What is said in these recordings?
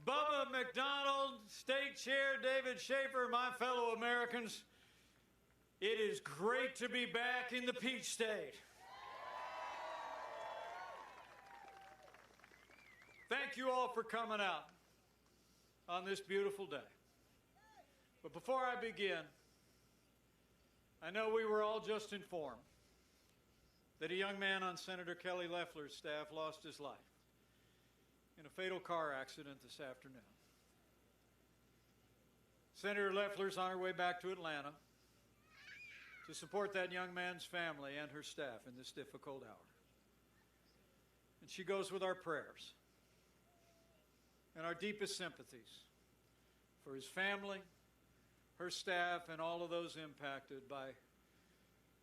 Bubba McDonald, State Chair David Schaefer, my fellow Americans, it is great to be back in the Peach State. Thank you all for coming out on this beautiful day. But before I begin, I know we were all just informed that a young man on Senator Kelly Loeffler's staff lost his life in a fatal car accident this afternoon. Senator Loeffler's on her way back to Atlanta to support that young man's family and her staff in this difficult hour. And she goes with our prayers and our deepest sympathies for his family, her staff, and all of those impacted by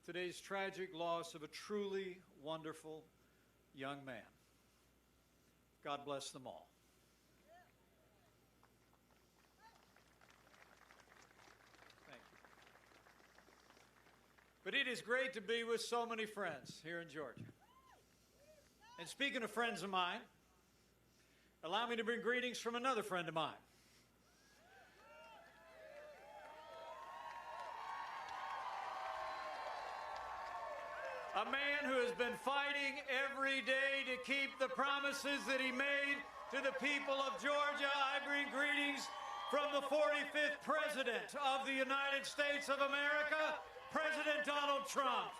today's tragic loss of a truly wonderful young man. God bless them all. Thank you. But it is great to be with so many friends here in Georgia. And speaking of friends of mine, allow me to bring greetings from another friend of mine. A man who has been fighting every day to keep the promises that he made to the people of Georgia. I bring greetings from the 45th President of the United States of America, President Donald Trump.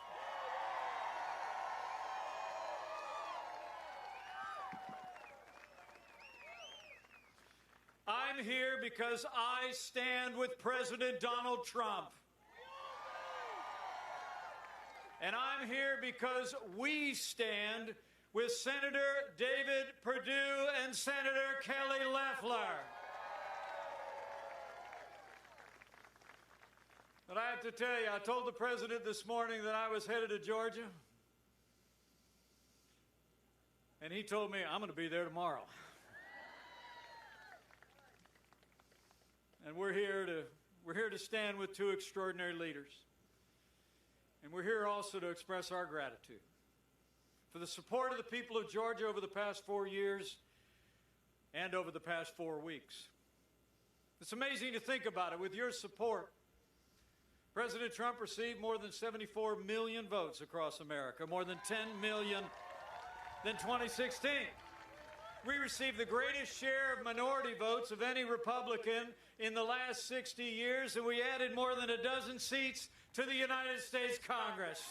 I'm here because I stand with President Donald Trump. And I'm here because we stand with Senator David Perdue and Senator Kelly Loeffler. But I have to tell you, I told the President this morning that I was headed to Georgia. And he told me, I'm going to be there tomorrow. And we're here to stand with two extraordinary leaders. And we're here also to express our gratitude for the support of the people of Georgia over the past 4 years and over the past 4 weeks. It's amazing to think about it. With your support, President Trump received more than 74 million votes across America, more than 10 million than 2016. We received the greatest share of minority votes of any Republican in the last 60 years, and we added more than a dozen seats to the United States Congress.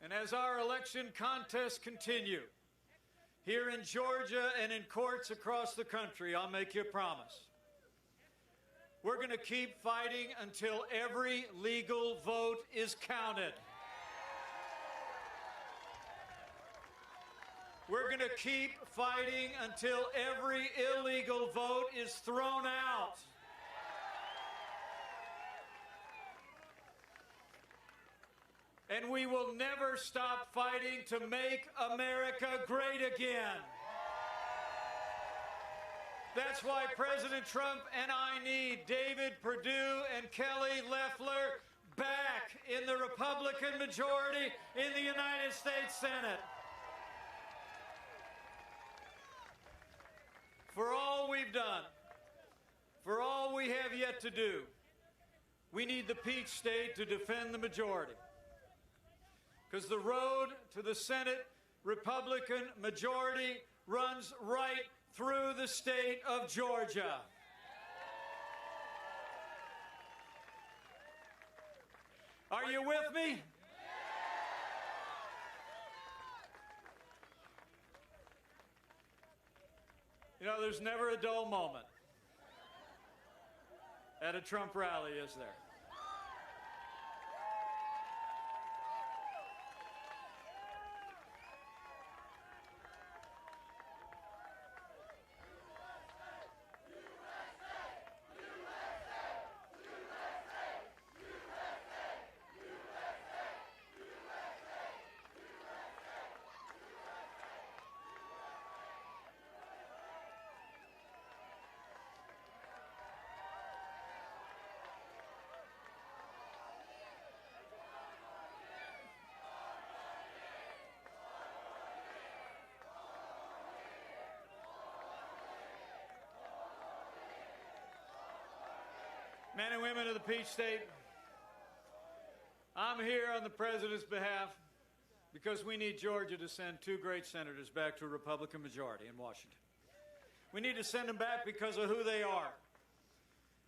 And as our election contests continue, here in Georgia and in courts across the country, I'll make you a promise. We're going to keep fighting until every legal vote is counted. We're going to keep fighting until every illegal vote is thrown out. And we will never stop fighting to make America great again. That's why President Trump and I need David Perdue and Kelly Loeffler back in the Republican majority in the United States Senate. For all we've done, for all we have yet to do, we need the Peach State to defend the majority. Because the road to the Senate Republican majority runs right through the state of Georgia. Are you with me? You know, there's never a dull moment at a Trump rally, is there? Men and women of the Peach State, I'm here on the President's behalf because we need Georgia to send two great senators back to a Republican majority in Washington. We need to send them back because of who they are.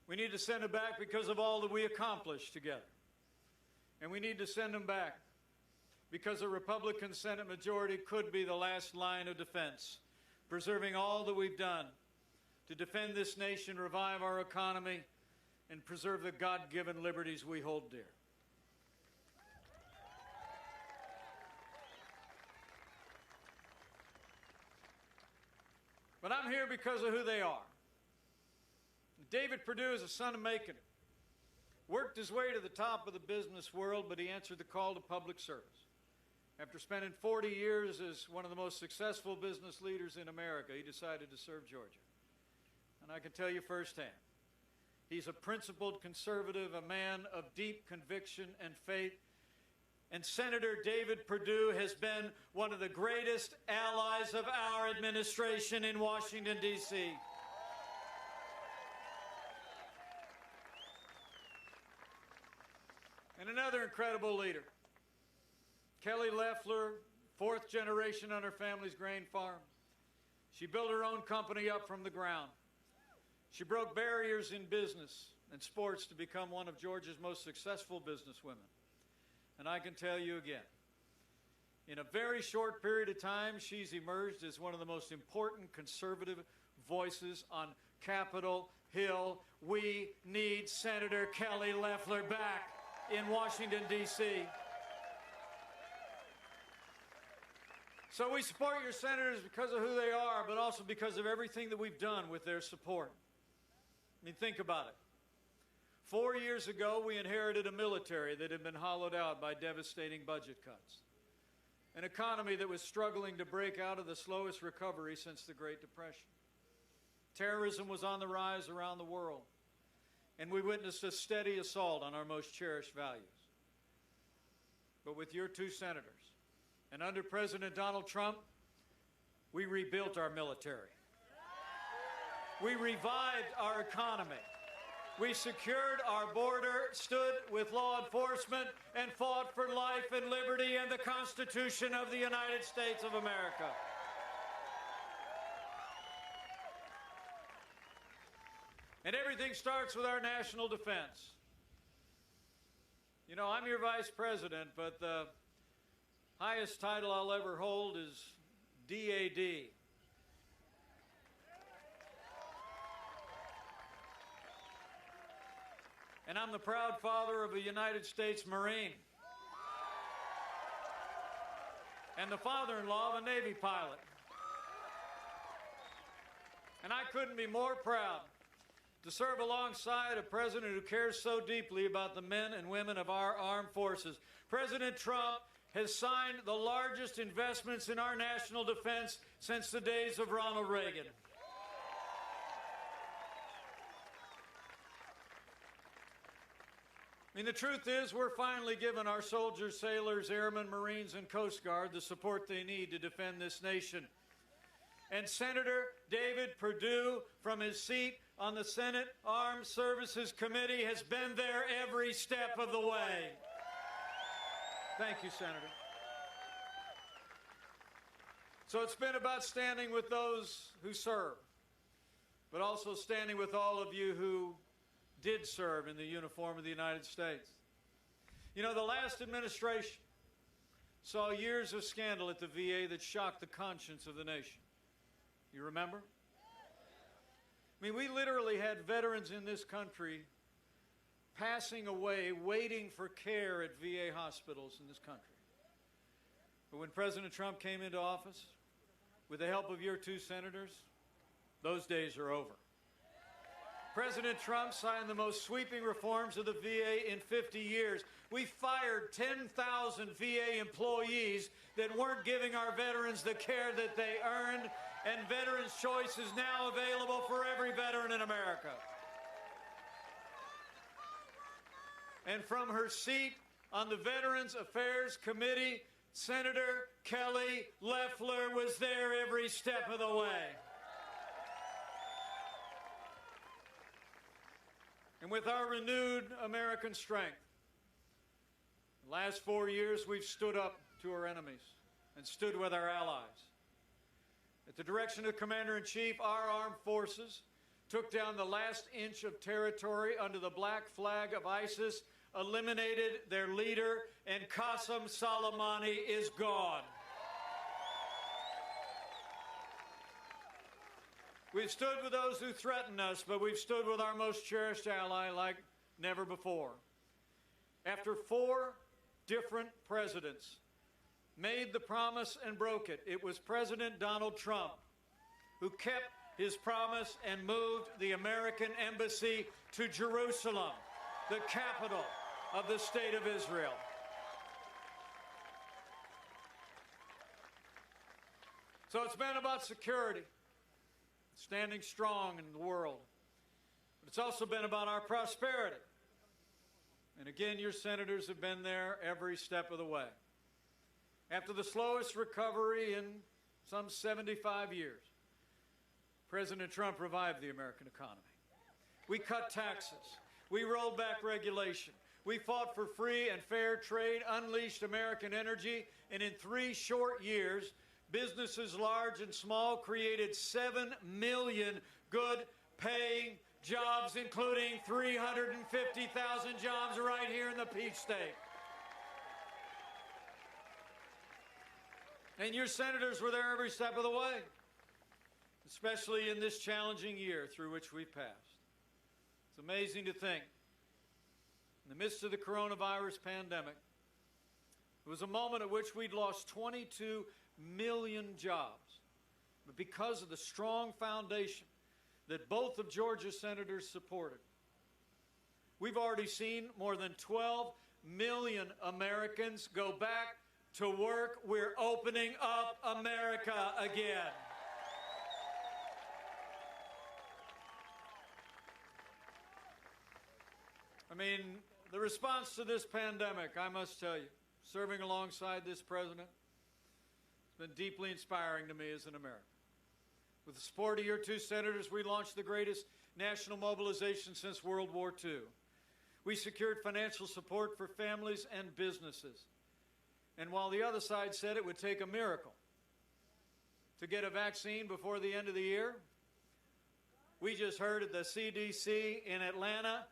We need to send them back because of all that we accomplished together. And we need to send them back because a Republican Senate majority could be the last line of defense, preserving all that we've done to defend this nation, revive our economy, and preserve the God-given liberties we hold dear. But I'm here because of who they are. David Perdue is a son of Macon. Worked his way to the top of the business world, but he answered the call to public service. After spending 40 years as one of the most successful business leaders in America, he decided to serve Georgia. And I can tell you firsthand, he's a principled conservative, a man of deep conviction and faith. And Senator David Perdue has been one of the greatest allies of our administration in Washington, D.C. And another incredible leader, Kelly Loeffler, fourth generation on her family's grain farm. She built her own company up from the ground. She broke barriers in business and sports to become one of Georgia's most successful businesswomen. And I can tell you again, in a very short period of time, she's emerged as one of the most important conservative voices on Capitol Hill. We need Senator Kelly Loeffler back in Washington, D.C. So we support your senators because of who they are, but also because of everything that we've done with their support. I mean, think about it. 4 years ago, we inherited a military that had been hollowed out by devastating budget cuts, an economy that was struggling to break out of the slowest recovery since the Great Depression. Terrorism was on the rise around the world, and we witnessed a steady assault on our most cherished values. But with your two senators, and under President Donald Trump, we rebuilt our military. We revived our economy. We secured our border, stood with law enforcement, and fought for life and liberty and the Constitution of the United States of America. And everything starts with our national defense. You know, I'm your vice president, but the highest title I'll ever hold is DAD. And I'm the proud father of a United States Marine and the father-in-law of a Navy pilot. And I couldn't be more proud to serve alongside a president who cares so deeply about the men and women of our armed forces. President Trump has signed the largest investments in our national defense since the days of Ronald Reagan. I mean, the truth is, we're finally giving our soldiers, sailors, airmen, Marines, and Coast Guard the support they need to defend this nation. And Senator David Perdue, from his seat on the Senate Armed Services Committee, has been there every step of the way. Thank you, Senator. So it's been about standing with those who serve, but also standing with all of you who did serve in the uniform of the United States. You know, the last administration saw years of scandal at the VA that shocked the conscience of the nation. You remember? I mean, we literally had veterans in this country passing away, waiting for care at VA hospitals in this country. But when President Trump came into office, with the help of your two senators, those days are over. President Trump signed the most sweeping reforms of the VA in 50 years. We fired 10,000 VA employees that weren't giving our veterans the care that they earned, and Veterans Choice is now available for every veteran in America. And from her seat on the Veterans Affairs Committee, Senator Kelly Loeffler was there every step of the way. and with our renewed American strength. The last 4 years, we've stood up to our enemies and stood with our allies. At the direction of Commander-in-Chief, our armed forces took down the last inch of territory under the black flag of ISIS, eliminated their leader, and Qasem Soleimani is gone. We've stood with those who threaten us, but we've stood with our most cherished ally like never before. After 4 different presidents made the promise and broke it, it was President Donald Trump who kept his promise and moved the American embassy to Jerusalem, the capital of the State of Israel. So it's been about security, standing strong in the world. But it's also been about our prosperity. And again, your senators have been there every step of the way. After the slowest recovery in some 75 years, President Trump revived the American economy. We cut taxes. We rolled back regulation. We fought for free and fair trade, unleashed American energy, and in 3 short years, businesses large and small created 7 million good-paying jobs, including 350,000 jobs right here in the Peach State. And your senators were there every step of the way, especially in this challenging year through which we've passed. It's amazing to think, in the midst of the coronavirus pandemic, it was a moment at which we'd lost 22 million jobs. But because of the strong foundation that both of Georgia's senators supported, we've already seen more than 12 million Americans go back to work. We're opening up America again. I mean, the response to this pandemic, I must tell you, serving alongside this president, has been deeply inspiring to me as an American. With the support of your 2 senators, we launched the greatest national mobilization since World War II. We secured financial support for families and businesses. And while the other side said it would take a miracle to get a vaccine before the end of the year, we just heard at the CDC in Atlanta,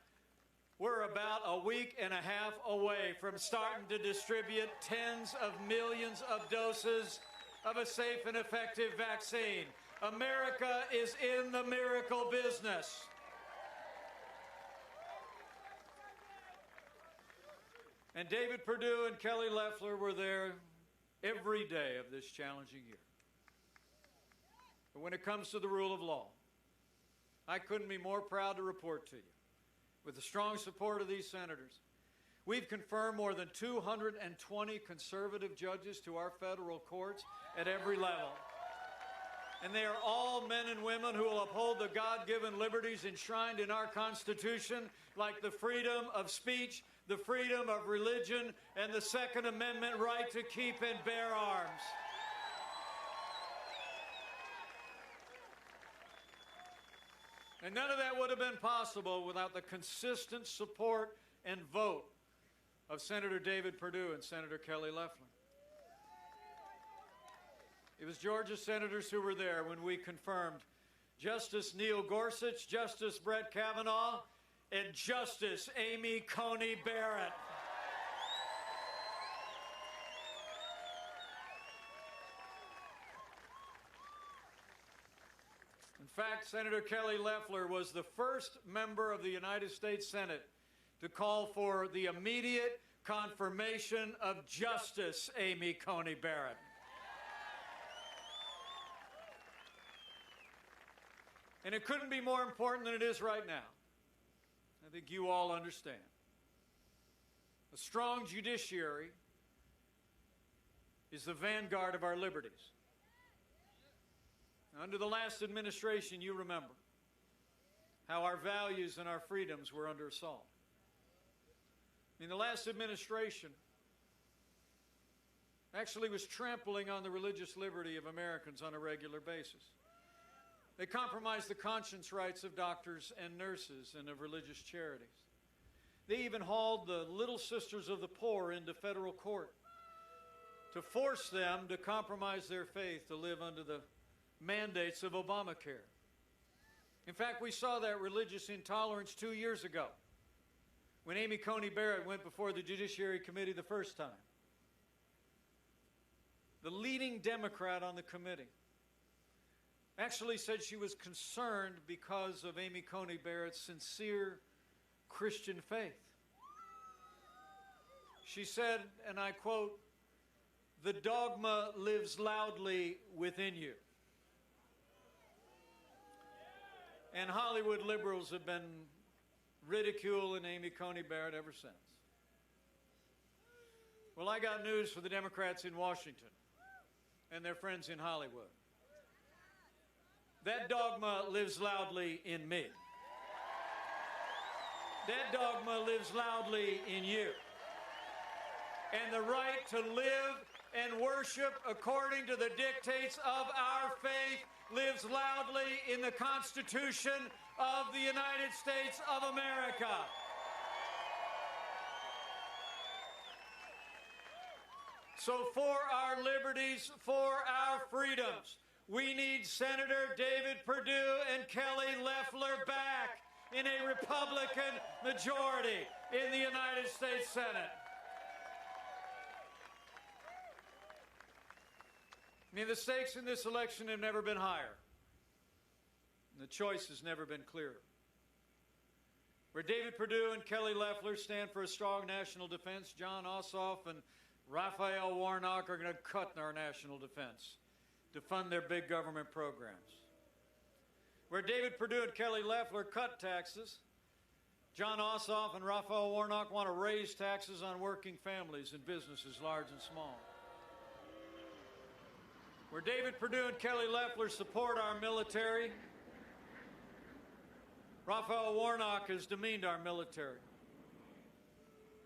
we're about a week and a half away from starting to distribute tens of millions of doses of a safe and effective vaccine. America is in the miracle business. And David Perdue and Kelly Loeffler were there every day of this challenging year. But when it comes to the rule of law, I couldn't be more proud to report to you, with the strong support of these senators, we've confirmed more than 220 conservative judges to our federal courts at every level. And they are all men and women who will uphold the God-given liberties enshrined in our Constitution, like the freedom of speech, the freedom of religion, and the Second Amendment right to keep and bear arms. And none of that would have been possible without the consistent support and vote of Senator David Perdue and Senator Kelly Loeffler. It was Georgia senators who were there when we confirmed Justice Neil Gorsuch, Justice Brett Kavanaugh, and Justice Amy Coney Barrett. In fact, Senator Kelly Loeffler was the first member of the United States Senate to call for the immediate confirmation of Justice Amy Coney Barrett. And it couldn't be more important than it is right now. I think you all understand. A strong judiciary is the vanguard of our liberties. Under the last administration, you remember how our values and our freedoms were under assault. I mean, the last administration actually was trampling on the religious liberty of Americans on a regular basis. They compromised the conscience rights of doctors and nurses and of religious charities. They even hauled the Little Sisters of the Poor into federal court to force them to compromise their faith to live under the mandates of Obamacare. In fact, we saw that religious intolerance 2 years ago when Amy Coney Barrett went before the Judiciary Committee the first time. The leading Democrat on the committee actually said she was concerned because of Amy Coney Barrett's sincere Christian faith. She said, and I quote, "The dogma lives loudly within you." And Hollywood liberals have been ridiculing Amy Coney Barrett ever since. Well, I got news for the Democrats in Washington and their friends in Hollywood. That dogma lives loudly in me. That dogma lives loudly in you. And the right to live and worship according to the dictates of our faith lives loudly in the Constitution of the United States of America. So for our liberties, for our freedoms, we need Senator David Perdue and Kelly Loeffler back in a Republican majority in the United States Senate. I mean, the stakes in this election have never been higher, and the choice has never been clearer. Where David Perdue and Kelly Loeffler stand for a strong national defense, John Ossoff and Raphael Warnock are going to cut our national defense to fund their big government programs. Where David Perdue and Kelly Loeffler cut taxes, John Ossoff and Raphael Warnock want to raise taxes on working families and businesses large and small. Where David Perdue and Kelly Loeffler support our military, Raphael Warnock has demeaned our military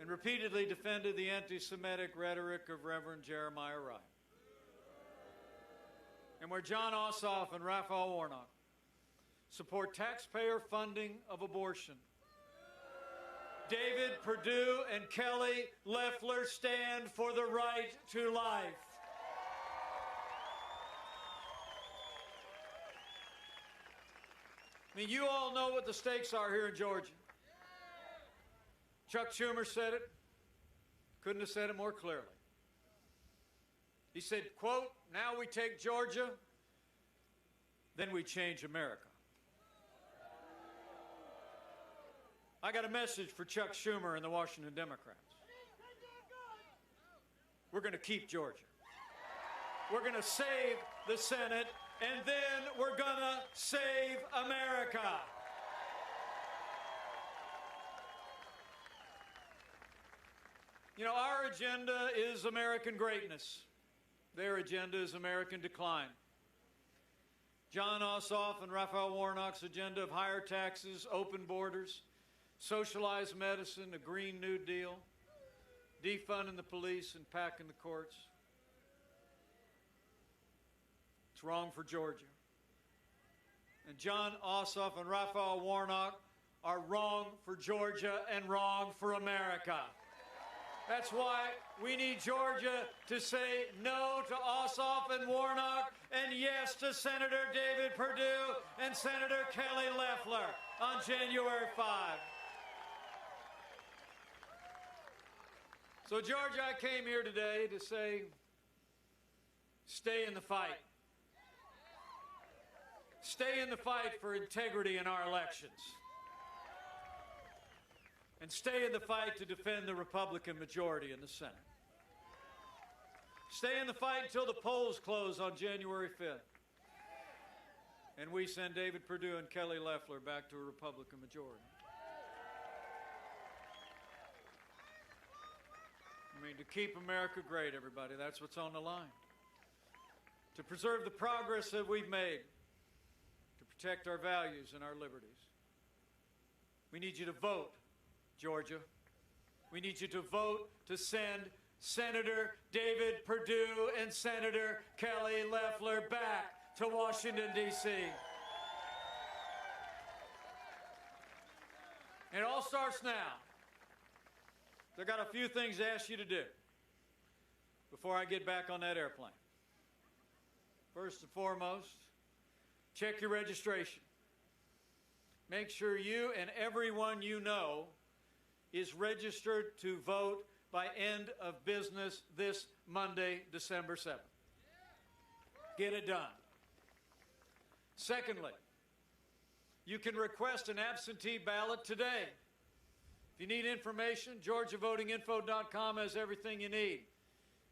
and repeatedly defended the anti-Semitic rhetoric of Reverend Jeremiah Wright. And where John Ossoff and Raphael Warnock support taxpayer funding of abortion, David Perdue and Kelly Loeffler stand for the right to life. I mean, you all know what the stakes are here in Georgia. Chuck Schumer said it. Couldn't have said it more clearly. He said, quote, "Now we take Georgia, then we change America." I got a message for Chuck Schumer and the Washington Democrats. We're going to keep Georgia. We're going to save the Senate, and then we're going to save America. You know, our agenda is American greatness. Their agenda is American decline. John Ossoff and Raphael Warnock's agenda of higher taxes, open borders, socialized medicine, a Green New Deal, defunding the police and packing the courts. It's wrong for Georgia. And John Ossoff and Raphael Warnock are wrong for Georgia and wrong for America. That's why we need Georgia to say no to Ossoff and Warnock and yes to Senator David Perdue and Senator Kelly Loeffler on January 5. So, Georgia, I came here today to say, stay in the fight. Stay in the fight for integrity in our elections. And stay in the fight to defend the Republican majority in the Senate. Stay in the fight until the polls close on January 5th. And we send David Perdue and Kelly Loeffler back to a Republican majority. I mean, to keep America great, everybody, that's what's on the line. To preserve the progress that we've made, to protect our values and our liberties. We need you to vote, Georgia. We need you to vote to send Senator David Perdue and Senator Kelly Loeffler back to Washington, D.C. And it all starts now. So I've got a few things to ask you to do before I get back on that airplane. First and foremost, check your registration. Make sure you and everyone you know is registered to vote by end of business this Monday, December 7th. Get it done. Secondly, you can request an absentee ballot today. If you need information, GeorgiaVotingInfo.com has everything you need.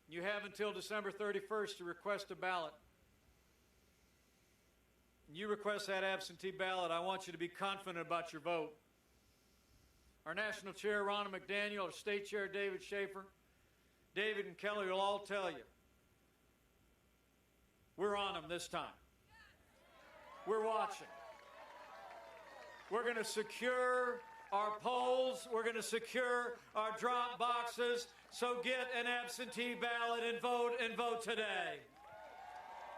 You have until December 31st to request a ballot. When you request that absentee ballot, I want you to be confident about your vote. Our National Chair, Ronna McDaniel, our State Chair, David Schaefer, David and Kelly will all tell you, we're on them this time. We're watching. We're going to secure our polls. We're going to secure our drop boxes. So get an absentee ballot and vote today.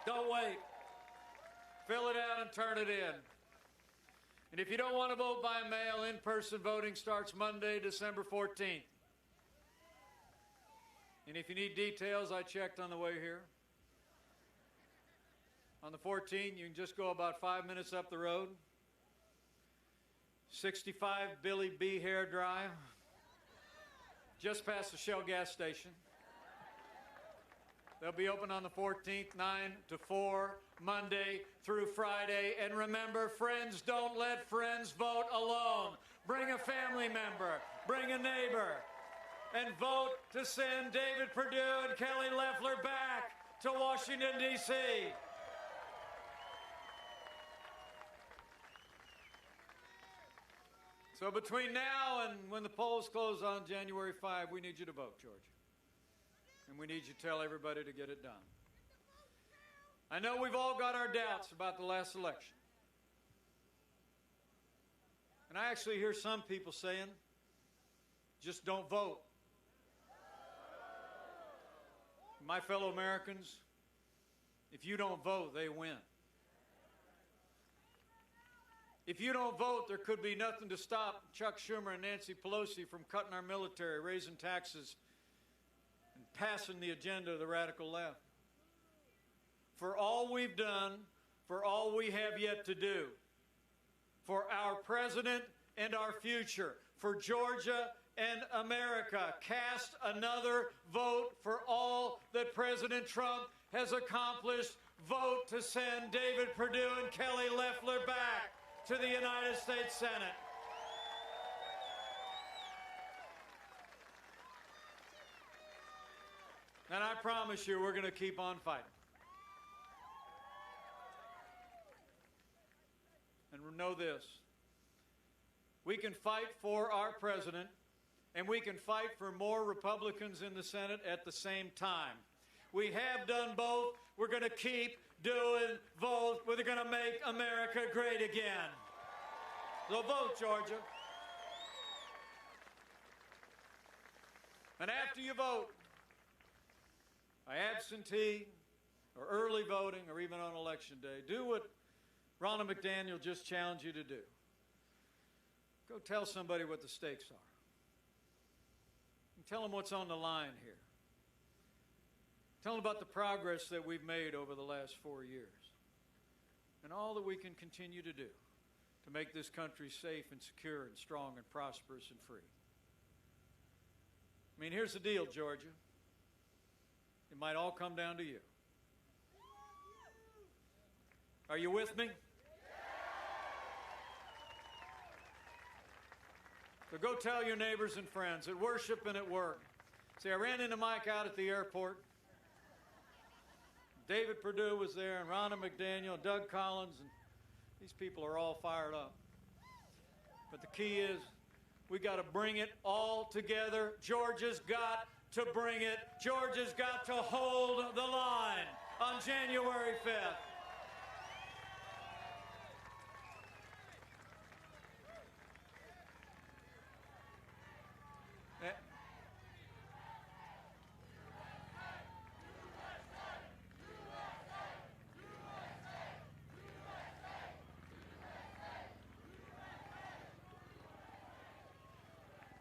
Don't wait. Fill it out and turn it in. And if you don't want to vote by mail, in-person voting starts Monday, December 14th. And if you need details, I checked on the way here. On the 14th, you can just go about 5 minutes up the road. 65 Billy B. Hair Drive, just past the Shell gas station. They'll be open on the 14th, 9 to 4, Monday through Friday. And remember, friends, don't let friends vote alone. Bring a family member, bring a neighbor, and vote to send David Perdue and Kelly Loeffler back to Washington, D.C. So between now and when the polls close on January 5, we need you to vote, Georgia. And we need you to tell everybody to get it done. I know we've all got our doubts about the last election. And I actually hear some people saying, just don't vote. My fellow Americans, if you don't vote, they win. If you don't vote, there could be nothing to stop Chuck Schumer and Nancy Pelosi from cutting our military, raising taxes, and passing the agenda of the radical left. For all we've done, for all we have yet to do, for our president and our future, for Georgia and America, cast another vote for all that President Trump has accomplished. Vote to send David Perdue and Kelly Loeffler back to the United States Senate. And I promise you, we're going to keep on fighting. And know this, we can fight for our president, and we can fight for more Republicans in the Senate at the same time. We have done both. We're going to keep doing both. We're going to make America great again. So vote, Georgia. And after you vote, by absentee or early voting or even on election day, do what Ronna McDaniel just challenged you to do. Go tell somebody what the stakes are. And tell them what's on the line here. Tell them about the progress that we've made over the last 4 years and all that we can continue to do to make this country safe and secure and strong and prosperous and free. I mean, here's the deal, Georgia. It might all come down to you. Are you with me? So go tell your neighbors and friends at worship and at work. See, I ran into Mike out at the airport. David Perdue was there, and Ronna McDaniel, Doug Collins, and these people are all fired up. But the key is we got to bring it all together. Georgia's got to bring it. Georgia's got to hold the line on January 5th.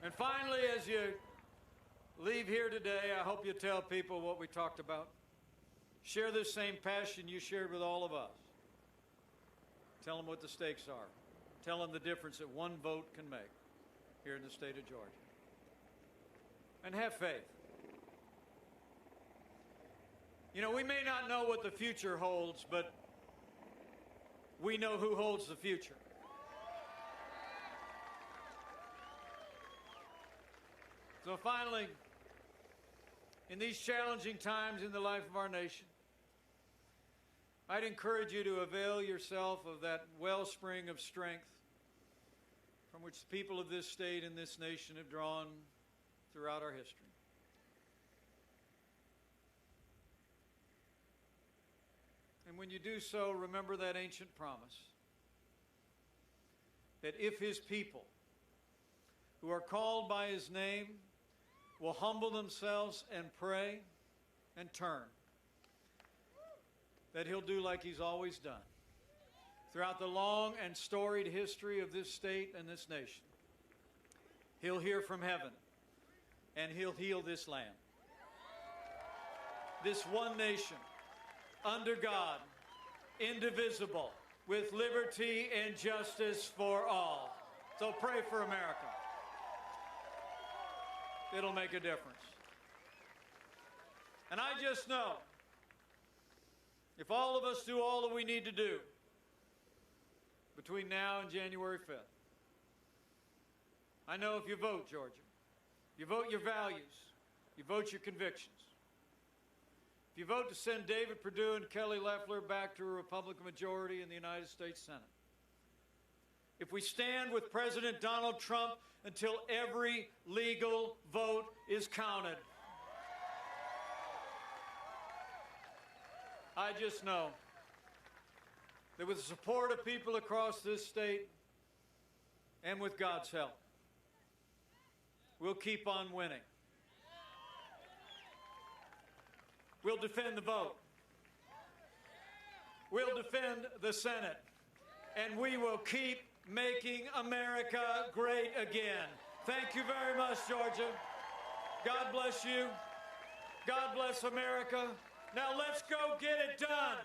And finally, as you leave here today, I hope you tell people what we talked about. Share this same passion you shared with all of us. Tell them what the stakes are. Tell them the difference that one vote can make here in the state of Georgia. And have faith. You know, we may not know what the future holds, but we know who holds the future. So finally, in these challenging times in the life of our nation, I'd encourage you to avail yourself of that wellspring of strength from which the people of this state and this nation have drawn throughout our history. And when you do so, remember that ancient promise that if his people who are called by his name will humble themselves and pray and turn, that he'll do like he's always done throughout the long and storied history of this state and this nation. He'll hear from heaven and he'll heal this land. This one nation, under God, indivisible, with liberty and justice for all. So pray for America. It'll make a difference. And I just know, if all of us do all that we need to do between now and January 5th, I know if you vote, Georgia, you vote your values, you vote your convictions. If you vote to send David Perdue and Kelly Loeffler back to a Republican majority in the United States Senate. If we stand with President Donald Trump until every legal vote is counted. I just know that with the support of people across this state and with God's help, we'll keep on winning. We'll defend the vote. We'll defend the Senate. And we will keep making America great again. Thank you very much, Georgia. God bless you. God bless America. Now let's go get it done.